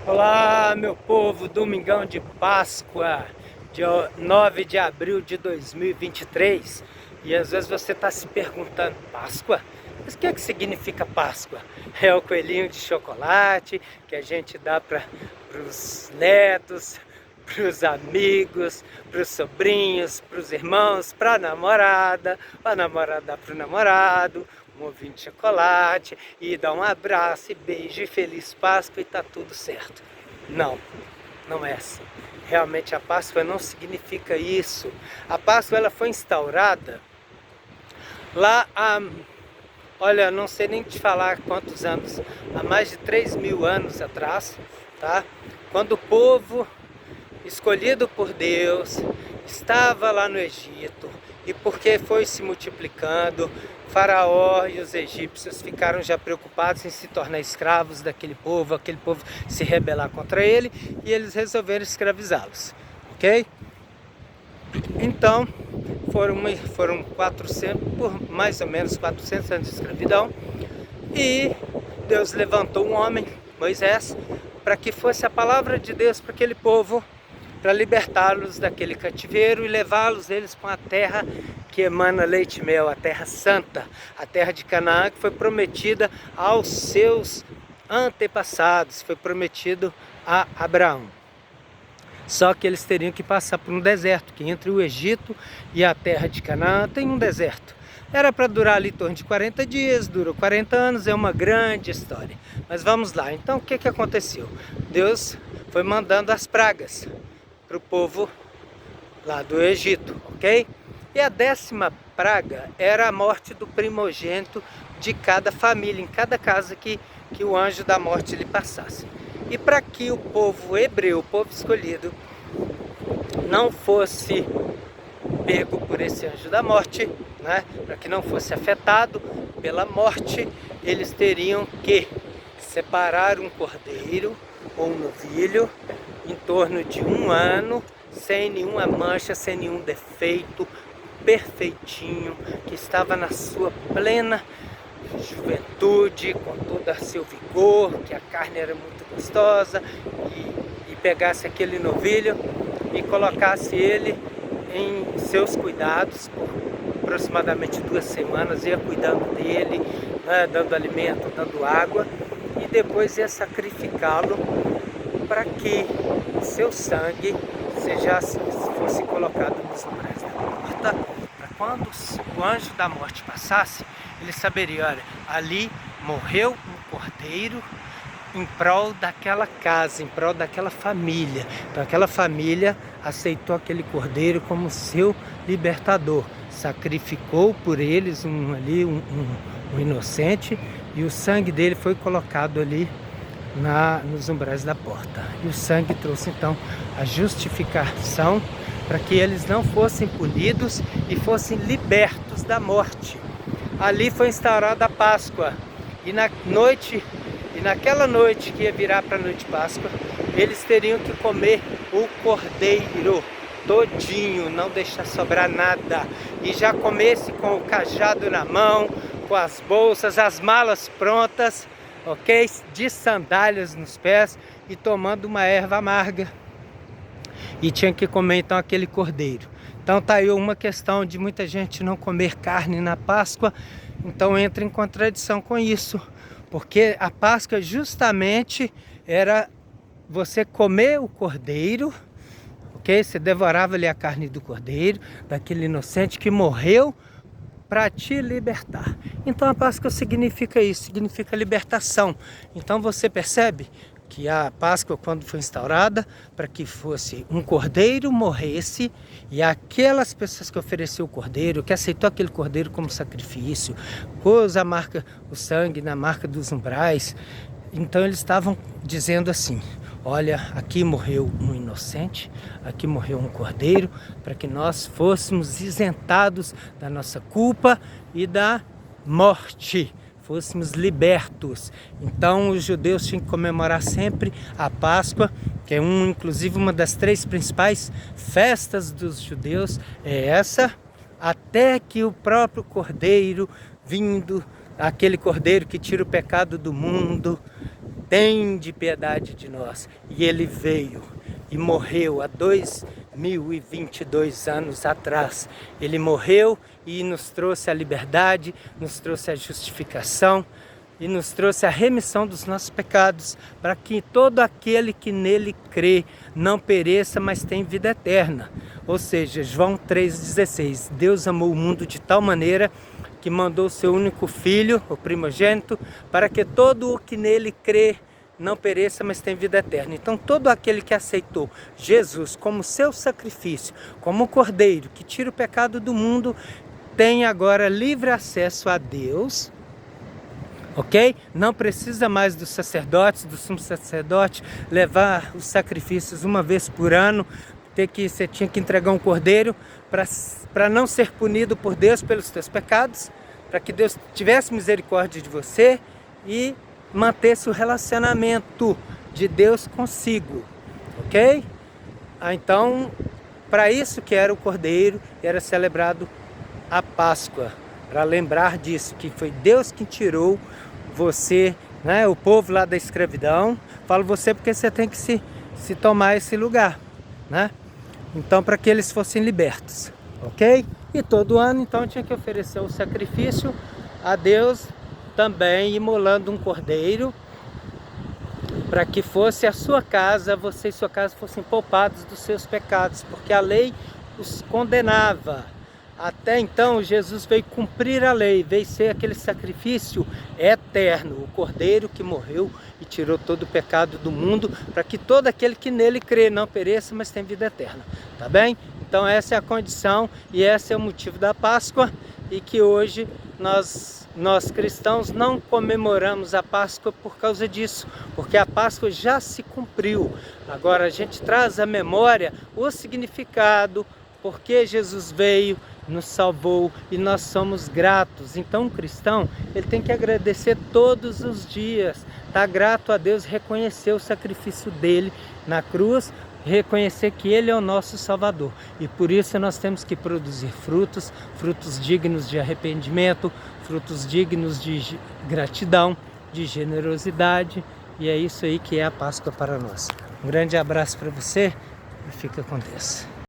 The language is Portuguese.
Olá, meu povo, domingão de Páscoa, dia 9 de abril de 2023. E às vezes você está se perguntando, Páscoa? Mas o que é que significa Páscoa? É o coelhinho de chocolate que a gente dá para os netos, para os amigos, para os sobrinhos, para os irmãos, para a namorada dá para o namorado, um ovinho de chocolate, e dá um abraço e beijo e feliz Páscoa e tá tudo certo. Não, não é assim. Realmente a Páscoa não significa isso. A Páscoa ela foi instaurada lá olha, não sei nem te falar quantos anos, há mais de 3.000 anos atrás, tá? Quando o povo escolhido por Deus estava lá no Egito, e porque foi se multiplicando, Faraó e os egípcios ficaram já preocupados em se tornar escravos daquele povo, aquele povo se rebelar contra ele, e eles resolveram escravizá-los, ok? Então foram 400, por mais ou menos 400 anos de escravidão, e Deus levantou um homem, Moisés, para que fosse a palavra de Deus para aquele povo, para libertá-los daquele cativeiro e levá-los eles para uma terra que emana leite e mel, a terra santa, a terra de Canaã, que foi prometida aos seus antepassados, foi prometido a Abraão. Só que eles teriam que passar por um deserto, que entre o Egito e a terra de Canaã tem um deserto. Era para durar ali em torno de 40 dias, durou 40 anos, é uma grande história. Mas vamos lá, então o que aconteceu? Deus foi mandando as pragas para o povo lá do Egito, ok? E a 10ª praga era a morte do primogênito de cada família, em cada casa que o anjo da morte lhe passasse. E para que o povo hebreu, o povo escolhido, não fosse pego por esse anjo da morte, né? Para que não fosse afetado pela morte, eles teriam que separar um cordeiro ou um novilho em torno de 1 ano, sem nenhuma mancha, sem nenhum defeito, perfeitinho, que estava na sua plena juventude, com todo o seu vigor, que a carne era muito gostosa, e pegasse aquele novilho e colocasse ele em seus cuidados por aproximadamente 2 semanas, ia cuidando dele, né, dando alimento, dando água, e depois ia sacrificá-lo para que seu sangue fosse colocado nos umbrais da porta, para quando o anjo da morte passasse, ele saberia, olha, ali morreu um cordeiro em prol daquela casa, em prol daquela família. Então aquela família aceitou aquele cordeiro como seu libertador, sacrificou por eles um inocente, e o sangue dele foi colocado ali nos umbrais da porta. E o sangue trouxe então a justificação para que eles não fossem punidos e fossem libertos da morte. Ali foi instaurada a Páscoa, e naquela noite que ia virar para a noite de Páscoa, eles teriam que comer o cordeiro todinho, não deixar sobrar nada, e já comesse com o cajado na mão, com as bolsas, as malas prontas, ok? De sandálias nos pés e tomando uma erva amarga. E tinha que comer então aquele cordeiro. Então tá aí uma questão de muita gente não comer carne na Páscoa. Então entra em contradição com isso, porque a Páscoa justamente era você comer o cordeiro, ok? Você devorava ali a carne do cordeiro, daquele inocente que morreu para te libertar. Então a Páscoa significa isso, significa libertação. Então você percebe que a Páscoa, quando foi instaurada, para que fosse um cordeiro morresse, e aquelas pessoas que ofereceu o cordeiro, que aceitou aquele cordeiro como sacrifício, pôs o sangue na marca dos umbrais, então eles estavam dizendo assim: olha, aqui morreu um inocente, aqui morreu um cordeiro, para que nós fôssemos isentados da nossa culpa e da morte, fôssemos libertos. Então os judeus tinham que comemorar sempre a Páscoa, que é inclusive uma das 3 principais festas dos judeus, é essa, até que o próprio cordeiro vindo, aquele cordeiro que tira o pecado do mundo, tende piedade de nós. E ele veio e morreu há 2022 anos atrás. Ele morreu e nos trouxe a liberdade, nos trouxe a justificação e nos trouxe a remissão dos nossos pecados, para que todo aquele que nele crê não pereça, mas tenha vida eterna. Ou seja, João 3,16, Deus amou o mundo de tal maneira que mandou o seu único filho, o primogênito, para que todo o que nele crê não pereça, mas tenha vida eterna. Então todo aquele que aceitou Jesus como seu sacrifício, como o cordeiro que tira o pecado do mundo, tem agora livre acesso a Deus, ok? Não precisa mais dos sacerdotes, do sumo sacerdote, levar os sacrifícios uma vez por ano. Você tinha que entregar um cordeiro para não ser punido por Deus pelos teus pecados, para que Deus tivesse misericórdia de você e mantesse o relacionamento de Deus consigo, ok? Então, para isso que era o cordeiro, era celebrado a Páscoa, para lembrar disso, que foi Deus que tirou você, né, o povo lá da escravidão. Falo você porque você tem que se tomar esse lugar, né? Então, para que eles fossem libertos, ok? E todo ano, então, tinha que oferecer o sacrifício a Deus, também imolando um cordeiro, para que fosse a sua casa, você e sua casa fossem poupados dos seus pecados, porque a lei os condenava. Até então, Jesus veio cumprir a lei, veio ser aquele sacrifício eterno, o cordeiro que morreu e tirou todo o pecado do mundo, para que todo aquele que nele crê não pereça, mas tenha vida eterna, tá bem? Então essa é a condição e esse é o motivo da Páscoa, e que hoje nós cristãos não comemoramos a Páscoa por causa disso, porque a Páscoa já se cumpriu. Agora a gente traz à memória o significado, porque Jesus veio, nos salvou e nós somos gratos. Então o cristão, ele tem que agradecer todos os dias, tá grato a Deus, reconhecer o sacrifício dele na cruz, reconhecer que ele é o nosso Salvador. E por isso nós temos que produzir frutos, frutos dignos de arrependimento, frutos dignos de gratidão, de generosidade. E é isso aí que é a Páscoa para nós. Um grande abraço para você e fica com Deus.